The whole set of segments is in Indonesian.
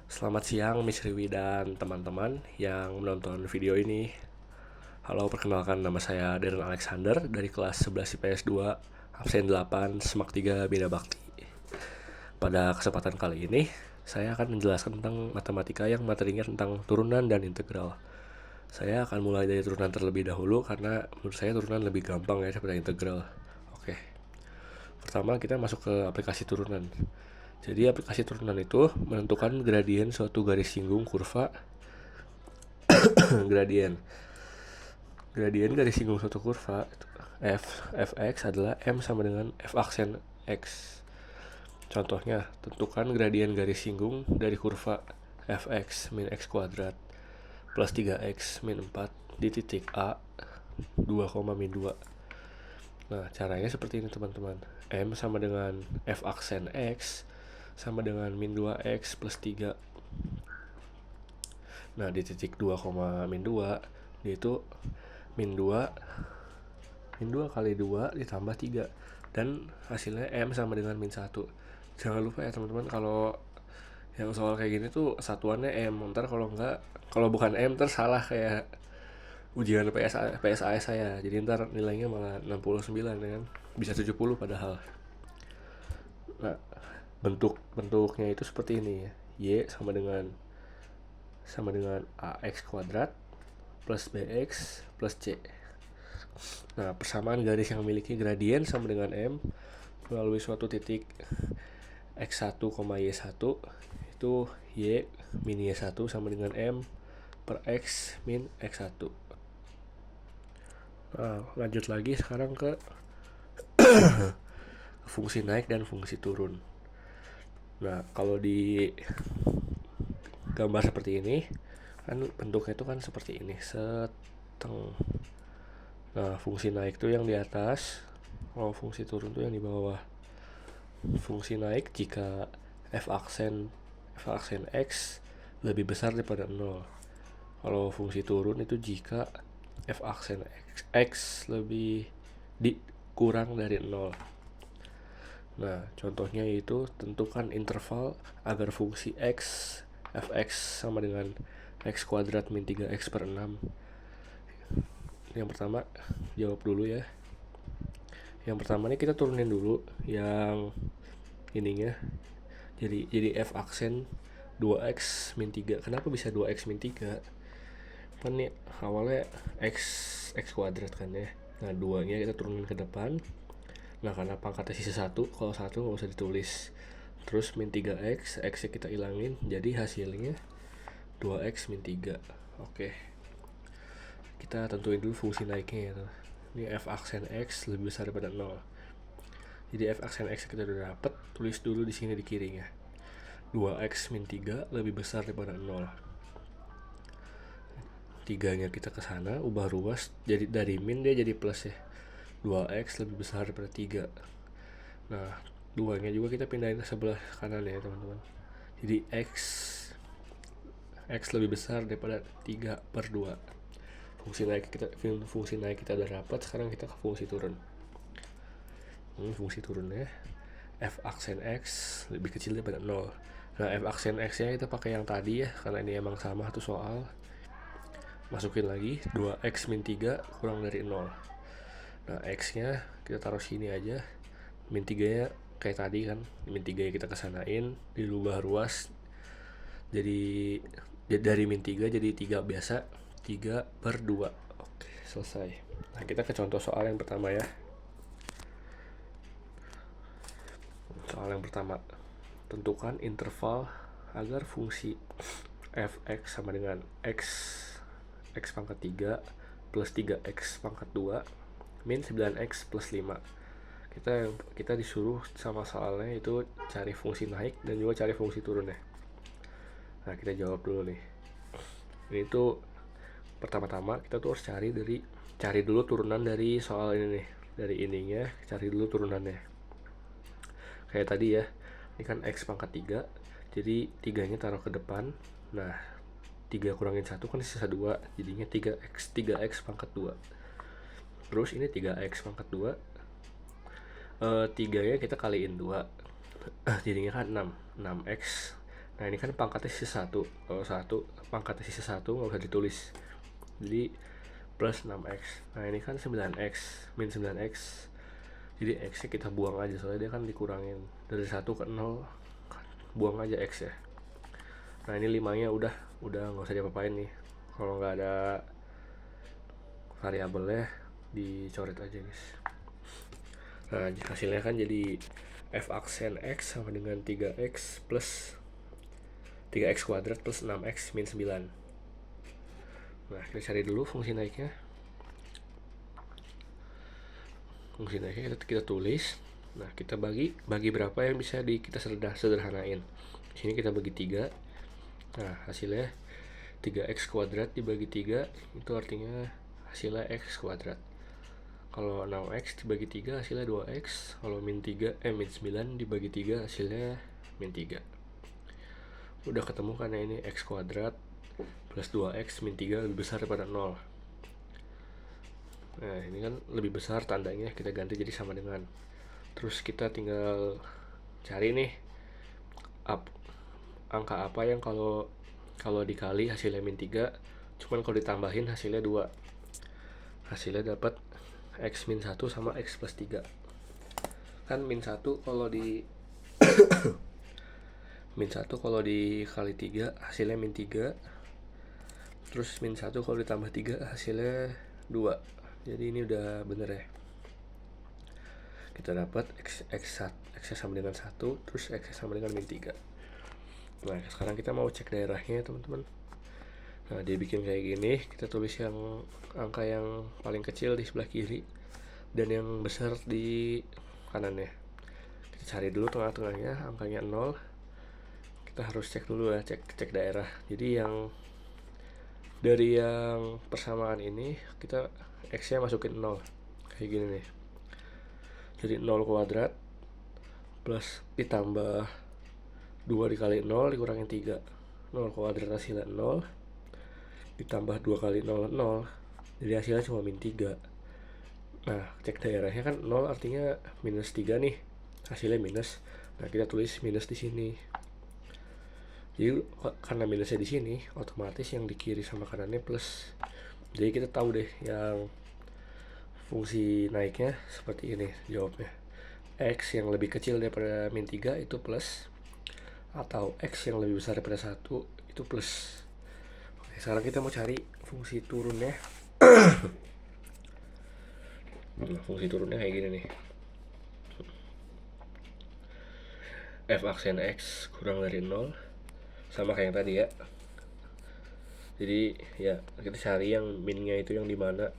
Selamat siang Miss Riwi dan teman-teman yang menonton video ini. Halo, perkenalkan nama saya Darren Alexander dari kelas 11 IPS 2, absen 8, Semak 3, Bina Bakti. Pada kesempatan kali ini, saya akan menjelaskan tentang matematika yang materinya tentang turunan dan integral. Saya akan mulai dari turunan terlebih dahulu karena menurut saya turunan lebih gampang ya daripada integral. Oke. Pertama kita masuk ke aplikasi turunan. Jadi aplikasi turunan itu menentukan gradien suatu garis singgung kurva gradien. Gradien garis singgung suatu kurva fx adalah m sama dengan f aksen x. Contohnya, tentukan gradien garis singgung dari kurva fx min x kuadrat plus 3x min 4 di titik A 2, min 2. Nah, caranya seperti ini teman-teman. M sama dengan f aksen x sama dengan min 2x plus 3. Nah, di titik 2, min 2 itu min 2 kali 2 ditambah 3 dan hasilnya M sama dengan min 1. Jangan lupa ya teman-teman, kalau yang soal kayak gini tuh satuannya M. Ntar kalau bukan M ntar salah kayak ujian PSAS saya. Jadi ntar nilainya malah 69 ya kan. Bisa 70 padahal. Nah, bentuknya itu seperti ini ya. Y sama dengan AX kuadrat plus BX plus C. Nah, persamaan garis yang memiliki gradien sama dengan M melalui suatu titik X1, Y1 itu Y min Y1 sama dengan M per X min X1. Nah, lanjut lagi sekarang ke fungsi naik dan fungsi turun. Nah, kalau di gambar seperti ini kan bentuknya itu kan seperti ini, seteng. Nah, fungsi naik tuh yang di atas, kalau fungsi turun tuh yang di bawah. Fungsi naik jika f aksen x lebih besar daripada 0. Kalau fungsi turun itu jika f aksen x lebih kurang dari 0. Nah, contohnya itu tentukan interval agar fungsi fx sama dengan x kuadrat min 3x per 6. Yang pertama, jawab dulu ya. Yang pertama nih kita turunin dulu yang ininya. Jadi f aksen 2x min 3. Kenapa bisa 2x min 3? Kan nih awalnya x kuadrat kan ya. Nah, 2-nya kita turunin ke depan. Nah, karena pangkatnya sisa 1, kalau 1 nggak usah ditulis. Terus min 3x, x-nya kita ilangin, jadi hasilnya 2x min 3. Oke. Kita tentuin dulu fungsi naiknya ya. Ini f aksen x lebih besar daripada 0. Jadi f aksen x kita udah dapet, tulis dulu di sini di kirinya. 2x min 3 lebih besar daripada 0. 3-nya kita ke sana, ubah ruas, jadi dari min dia jadi plus ya. 2x lebih besar daripada 3. Nah, 2-nya juga kita pindahin ke sebelah kanan ya teman-teman. Jadi x lebih besar daripada 3 per 2. Fungsi naik kita udah dapat, sekarang kita ke fungsi turun. Fungsi turunnya f aksen x lebih kecil daripada 0. Nah, f aksen x nya kita pakai yang tadi ya, karena ini emang sama satu soal. Masukin lagi 2x min 3 kurang dari 0. Nah, x nya kita taruh sini aja. Min 3 nya kayak tadi kan, min 3 nya kita kesanain, dirubah ruas. Jadi dari min 3 jadi 3 biasa, 3 per 2. Oke, selesai. Nah, kita ke contoh soal yang pertama ya. Soal yang pertama, tentukan interval agar fungsi fx sama dengan x pangkat 3 plus 3x pangkat 2 min 9x plus 5. Kita disuruh sama soalnya itu cari fungsi naik dan juga cari fungsi turun ya. Nah, kita jawab dulu nih. Ini tuh pertama-tama kita tuh harus cari dulu turunan dari soal ini nih. Dari ininya cari dulu turunannya. Kayak tadi ya, ini kan x pangkat 3, jadi 3-nya taruh ke depan. Nah, 3 kurangin 1 kan sisa 2, jadinya 3x pangkat 2. Terus ini 3x pangkat 2, 3-nya kita kaliin 2, jadinya kan 6x Nah ini kan pangkatnya sisa 1, kalau 1 pangkatnya sisa 1 nggak usah ditulis, jadi plus 6x. Nah ini kan 9x min 9x, jadi x nya kita buang aja soalnya dia kan dikurangin dari 1 ke 0, buang aja x ya. Nah ini 5 nya udah nggak usah diapa-apain nih, kalau nggak ada variabelnya dicoret aja guys. Nah hasilnya kan jadi f aksen x sama dengan 3x plus 3x kuadrat plus 6x min 9. Nah kita cari dulu fungsi naiknya. Fungsi naiknya kita tulis. Nah kita bagi berapa yang bisa kita sederhanain. Di sini kita bagi 3. Nah hasilnya 3x kuadrat dibagi 3 itu artinya hasilnya x kuadrat. Kalau 6x dibagi 3 hasilnya 2x. Kalau min 9 dibagi 3 hasilnya min 3. Udah ketemu karena ini x kuadrat plus 2x min 3 lebih besar daripada 0. Nah ini kan lebih besar tandanya, kita ganti jadi sama dengan. Terus kita tinggal cari nih angka apa yang kalau dikali hasilnya min 3, cuman kalau ditambahin hasilnya 2. Hasilnya dapat x min 1 sama x plus 3. Kan min 1 kalau di min 1 kalau dikali 3 hasilnya min 3. Terus min 1 kalau ditambah 3 hasilnya 2. Jadi ini udah bener ya. Kita dapat x sama dengan 1, terus x sama dengan min 3. Nah sekarang kita mau cek daerahnya teman-teman. Nah dia bikin kayak gini, kita tulis yang angka yang paling kecil di sebelah kiri dan yang besar di kanannya. Kita cari dulu tengah-tengahnya, angkanya 0. Kita harus cek dulu ya, cek daerah. Jadi yang dari yang persamaan ini kita x nya masukin 0 kayak gini nih. Jadi 0 kuadrat plus ditambah 2 dikali 0 dikurangin 3. 0 kuadrat hasilnya 0 ditambah 2 kali 0 0, jadi hasilnya cuma min 3. Nah cek daerahnya kan 0 artinya minus 3 nih, hasilnya minus. Nah kita tulis minus di sini. Jadi karena minusnya di sini, otomatis yang di kiri sama kanannya plus. Jadi kita tahu deh yang fungsi naiknya seperti ini jawabnya. X yang lebih kecil daripada min 3 itu plus, atau X yang lebih besar daripada 1 itu plus. Oke, sekarang kita mau cari fungsi turunnya. Nah, fungsi turunnya kayak gini nih. F aksen X kurang dari 0, sama kayak yang tadi ya. Jadi ya kita cari yang minnya itu yang dimana.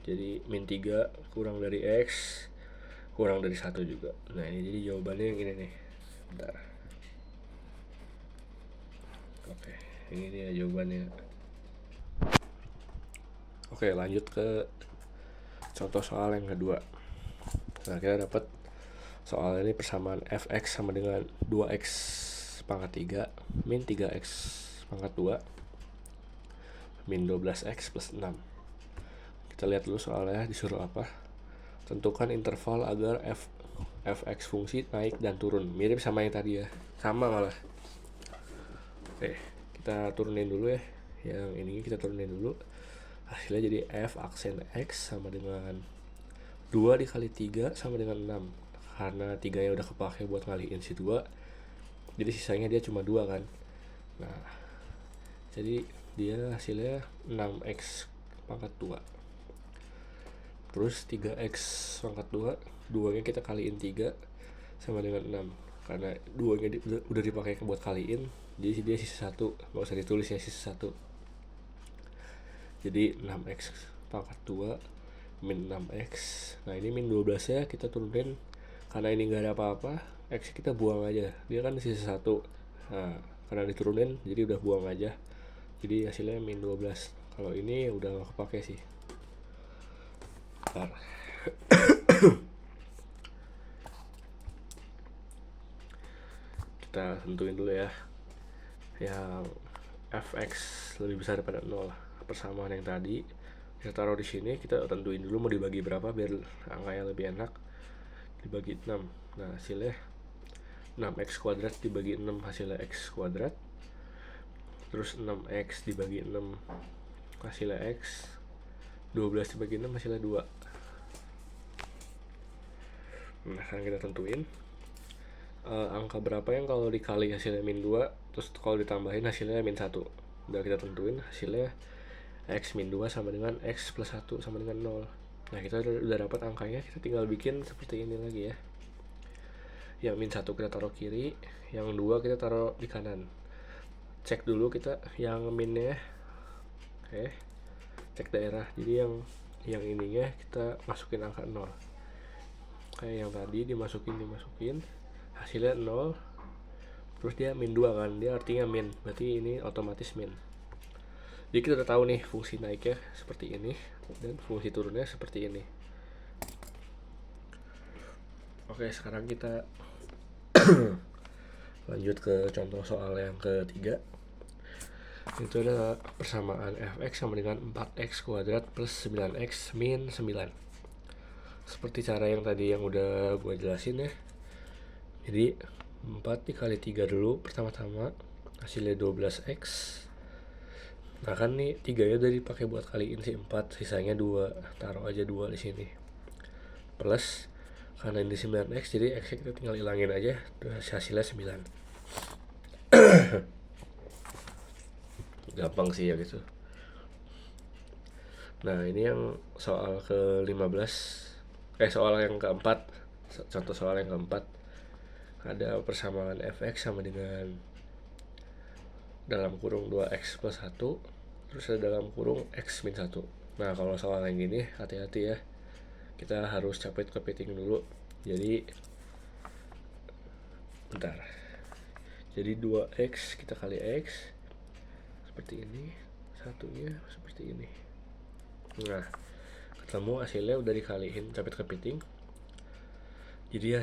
Jadi min 3 kurang dari X kurang dari 1 juga. Nah ini jadi jawabannya yang ini nih. Bentar. Oke, ini dia jawabannya. Oke, lanjut ke contoh soal yang kedua. Nah kita dapat soal ini persamaan fx sama dengan 2x pangkat 3 min 3x pangkat 2 min 12x plus 6. Kita lihat dulu soalnya disuruh apa. Tentukan interval agar fx fungsi naik dan turun. Mirip sama yang tadi ya, sama malah. Oke, kita turunin dulu ya. Yang ini kita turunin dulu. Hasilnya jadi f aksen x sama dengan 2 dikali 3 sama dengan 6. Karena 3 nya udah kepake buat ngalihin si 2, jadi sisanya dia cuma 2 kan. Nah jadi dia hasilnya 6x pangkat 2. Terus 3x pangkat 2, 2 nya kita kaliin 3 sama dengan 6. Karena 2 nya udah dipakai buat kaliin, jadi dia sisa 1, gak usah ditulis ya, sisa 1. Jadi 6x pangkat 2 min 6x. Nah ini min 12 ya kita turunin, karena ini gak ada apa-apa, x kita buang aja, dia kan sisa 1. Nah karena diturunin jadi udah buang aja, jadi hasilnya min 12. Kalau ini udah gak kepake sih. Bentar. Kita tentuin dulu ya yang fx lebih besar daripada 0, persamaan yang tadi kita taruh di sini. Kita tentuin dulu mau dibagi berapa biar angkanya lebih enak. Dibagi 6. Nah hasilnya 6x kuadrat dibagi 6 hasilnya x kuadrat, terus 6x dibagi 6 hasilnya x, 12 dibagi 6 hasilnya 2. Nah sekarang kita tentuin angka berapa yang kalau dikali hasilnya min 2, terus kalau ditambahin hasilnya min 1. Udah kita tentuin hasilnya x min 2 sama dengan x plus 1 sama dengan 0. Nah kita udah dapat angkanya, kita tinggal bikin seperti ini lagi ya. Yang min 1 kita taruh kiri, yang 2 kita taruh di kanan. Cek dulu kita yang minnya. Oke, cek daerah. Jadi yang ininya kita masukin angka 0. Kayak yang tadi dimasukin hasilnya 0, terus dia min 2 kan, dia artinya min, berarti ini otomatis min. Jadi kita udah tahu nih fungsi naiknya seperti ini dan fungsi turunnya seperti ini. Oke, sekarang kita lanjut ke contoh soal yang ketiga. Itu adalah persamaan fx sama dengan 4x kuadrat plus 9x min 9. Seperti cara yang tadi yang udah gue jelasin ya. Jadi 4 dikali 3 dulu pertama-tama, hasilnya 12x. Nah kan nih 3 ya udah dipakai buat kaliin si 4, sisanya 2, taruh aja 2 di sini. Plus karena ini 9x, jadi x kita tinggal hilangin aja, hasilnya 9. Gampang sih ya gitu. Nah ini yang soal ke-15, soal yang keempat, contoh soal yang keempat. Ada persamaan fx sama dengan dalam kurung 2x plus 1, terus ada dalam kurung x min 1. Nah kalau soal yang gini hati-hati ya, kita harus capit kepiting dulu. Jadi bentar, jadi 2x kita kali x seperti ini, satunya seperti ini. Nah ketemu hasilnya udah dikaliin capit kepiting, jadi ya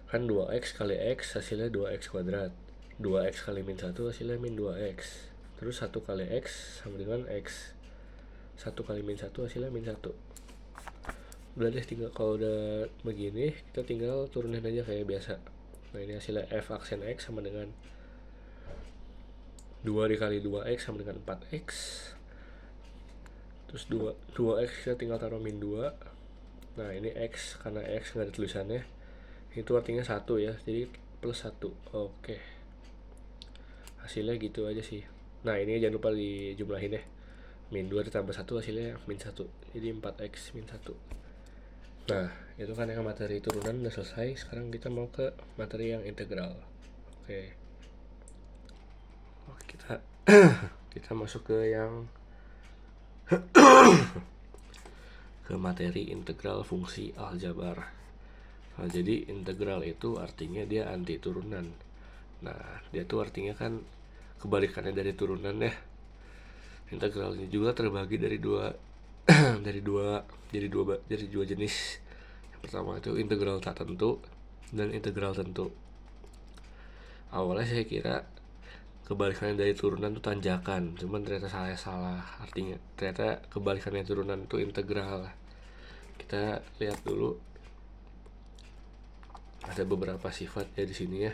kan 2x kali x hasilnya 2x kuadrat, 2x kali min 1 hasilnya min 2x, terus 1 kali x sama dengan x, 1 kali min 1 hasilnya min 1. Udah deh, tinggal kalau udah begini kita tinggal turunin aja kayak biasa. Nah ini hasilnya f aksen x sama dengan 2 dikali 2x sama dengan 4x, terus 2x kita tinggal taruh min 2. Nah ini x, karena x nggak ada tulisannya, itu artinya 1 ya, jadi plus 1. Oke, hasilnya gitu aja sih. Nah ini jangan lupa dijumlahin ya, min 2 ditambah 1 hasilnya min 1, jadi 4x min 1. Nah itu kan yang materi turunan udah selesai. Sekarang kita mau ke materi yang integral. Oke, kita masuk ke yang ke materi integral fungsi aljabar. Nah, jadi integral itu artinya dia anti turunan. Nah dia tuh artinya kan kebalikannya dari turunan ya. Integral ini juga terbagi dari dua dari dua jenis. Yang pertama itu integral tak tentu dan integral tentu. Awalnya saya kira kebalikannya dari turunan itu tanjakan, cuman ternyata saya salah. Artinya ternyata kebalikannya turunan itu integral. Kita lihat dulu, ada beberapa sifat ya di sini ya.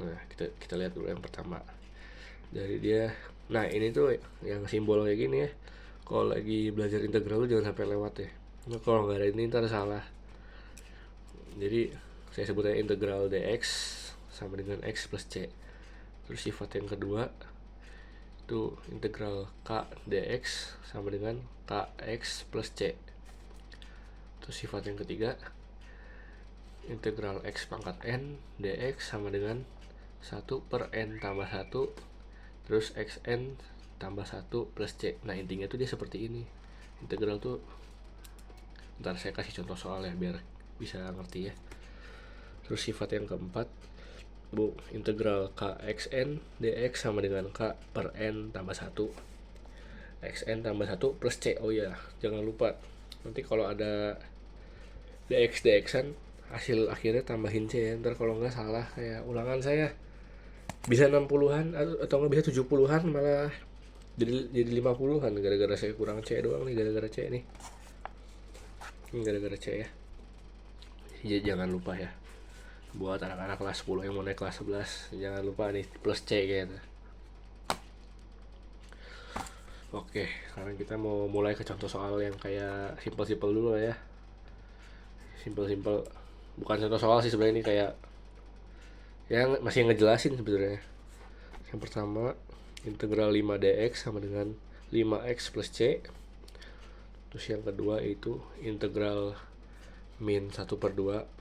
Nah kita lihat dulu yang pertama dari dia. Nah ini tuh yang simbol kayak gini ya, kalau lagi belajar integral lu jangan sampai lewat ya. Nah kalau nggak ada ini ntar salah. Jadi saya sebutnya integral dx sama dengan x plus c. Terus sifat yang kedua itu integral k dx sama dengan kx plus c. Terus sifat yang ketiga integral x pangkat n dx sama dengan 1 per n tambah 1 terus xn tambah 1 plus c. Nah intinya tuh dia seperti ini. Integral tuh, ntar saya kasih contoh soalnya biar bisa ngerti ya. Terus sifat yang keempat integral kxn dx sama dengan k per n tambah 1 xn tambah 1 plus c. Oh ya jangan lupa, nanti kalau ada dx dxan hasil akhirnya tambahin c ya. Ntar kalau nggak salah kayak ulangan saya bisa 60-an atau nggak bisa 70-an, malah jadi 50-an gara-gara saya kurang c doang nih, gara-gara c nih. Ini gara-gara c ya. Jadi jangan lupa ya, buat anak-anak kelas 10 yang mau naik kelas 11 jangan lupa nih plus C gitu. Oke, sekarang kita mau mulai ke contoh soal yang kayak simple-simple dulu lah ya. Simple-simple, bukan contoh soal sih sebenarnya, ini kayak yang masih ngejelasin sebenarnya. Yang pertama, integral 5 dx sama dengan 5x plus c. Terus yang kedua itu integral min 1/2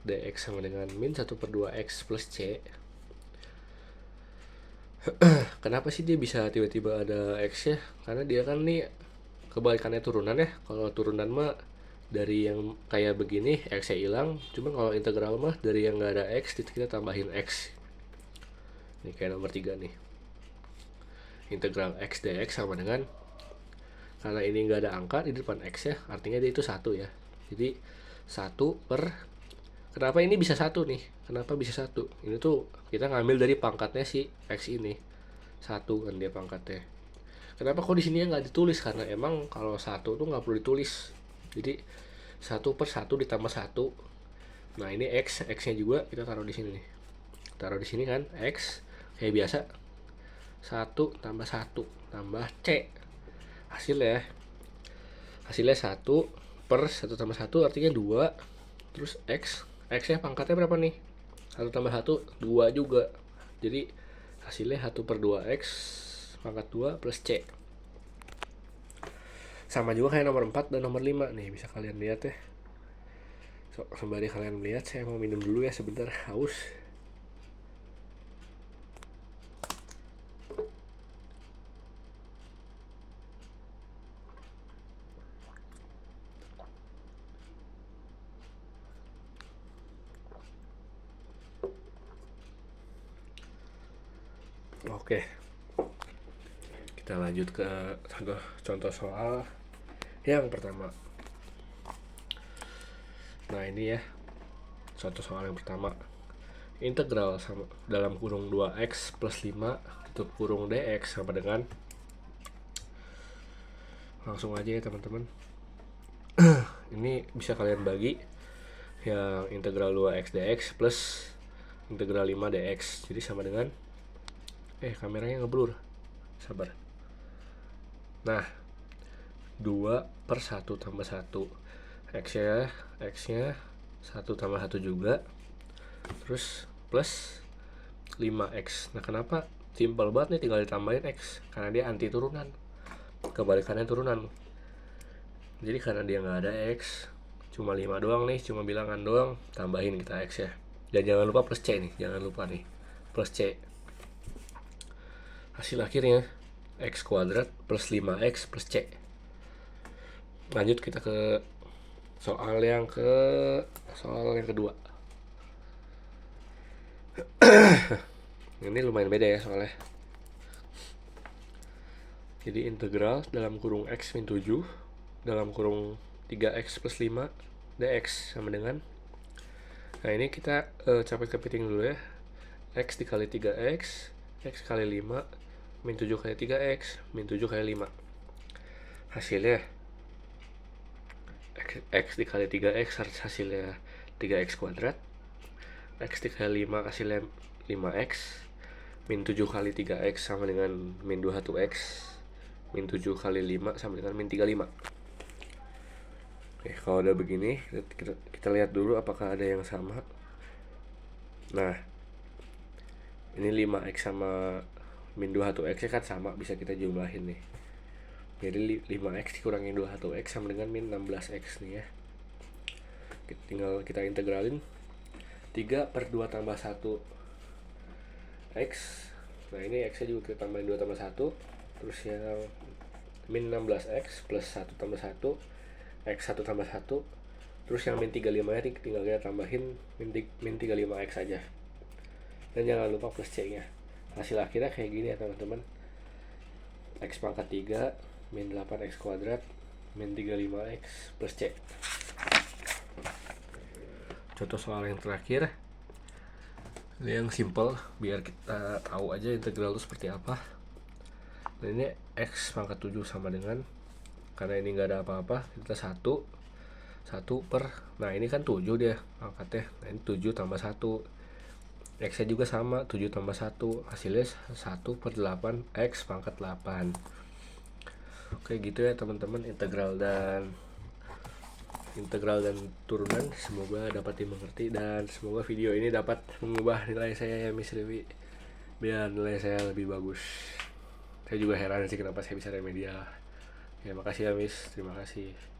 dx sama dengan min 1/2 x plus c. Kenapa sih dia bisa tiba-tiba ada x ya? Karena dia kan nih kebalikannya turunan ya. Kalau turunan mah dari yang kayak begini x nya hilang, cuma kalau integral mah dari yang nggak ada x kita tambahin x. Ini kayak nomor 3 nih, integral x dx sama dengan, karena ini nggak ada angka di depan x ya, artinya dia itu 1 ya. Jadi 1 per, kenapa ini bisa 1 nih? Kenapa bisa 1? Ini tuh kita ngambil dari pangkatnya si x ini. 1 kan dia pangkatnya. Kenapa kok di sini nggak ditulis? Karena emang kalau 1 tuh nggak perlu ditulis. Jadi 1 per 1 ditambah 1. Nah, ini x-nya juga kita taruh di sini nih. Taruh di sini kan x kayak biasa. 1 tambah 1 tambah c. Hasilnya 1 per 1 tambah 1 artinya 2. Terus x-nya pangkatnya berapa nih? 1 tambah 1 2 juga. Jadi hasilnya 1/2x pangkat 2 plus c. Sama juga kayak nomor 4 dan nomor 5 nih, bisa kalian lihat ya. Sembari kalian melihat, saya mau minum dulu ya sebentar, haus. Oke, kita lanjut ke contoh soal yang pertama. Nah, ini ya contoh soal yang pertama. Integral sama dalam kurung 2x plus 5 tutup kurung dx sama dengan, langsung aja ya teman-teman. Ini bisa kalian bagi yang integral 2x dx plus integral 5 dx, jadi sama dengan, kameranya ngeblur, sabar. Nah, 2 per 1 tambah 1 x-nya 1 tambah 1 juga, terus plus 5x. Nah, kenapa? Simpel banget nih, tinggal ditambahin x karena dia anti turunan, kebalikannya turunan. Jadi karena dia nggak ada x, cuma 5 doang nih, cuma bilangan doang, tambahin kita x ya. Dan jangan lupa plus c nih, jangan lupa nih plus c. Hasil akhirnya x kuadrat plus 5x plus c. Lanjut kita ke soal yang kedua. Ini lumayan beda ya soalnya. Jadi integral dalam kurung x min 7 dalam kurung 3x plus 5 dx sama dengan, nah ini kita capek kepiting dulu ya. X dikali 3x, x kali 5 min 7 kali 3x min 7 kali 5. Hasilnya x dikali 3x hasilnya 3x kuadrat, x dikali 5 hasilnya 5x, min 7 kali 3x sama dengan min 21x, min 7 kali 5 sama dengan min 35. Oke, kalau udah begini kita lihat dulu apakah ada yang sama. Nah, ini 5x sama min 21x kan sama, bisa kita jumlahin nih. Jadi 5x dikurangin 21x sama dengan min 16x nih ya. Tinggal kita integralin 3 per 2 tambah 1 x. Nah, ini x nya juga kita tambahin 2 tambah 1. Terus yang min 16x plus 1 tambah 1 x 1 tambah 1. Terus yang min 35 nya tinggal kita tambahin min 35x aja. Dan jangan lupa plus c nya. Hasil akhirnya kayak gini ya teman-teman. X pangkat 3 min 8x kuadrat min 35x plus c. Contoh soal yang terakhir, yang simple biar kita tahu aja integral itu seperti apa. Dan ini x pangkat 7 sama dengan, karena ini nggak ada apa-apa, kita 1 per, nah ini kan 7 dia pangkatnya. Nah, ini 7 tambah 1 X nya juga sama, 7 tambah 1 hasilnya 1/8 X pangkat 8. Oke gitu ya teman-teman, integral dan turunan semoga dapat dimengerti, dan semoga video ini dapat mengubah nilai saya ya Miss Dewi, biar nilai saya lebih bagus. Saya juga heran sih kenapa saya bisa remedial. Ya makasih ya Miss, terima kasih.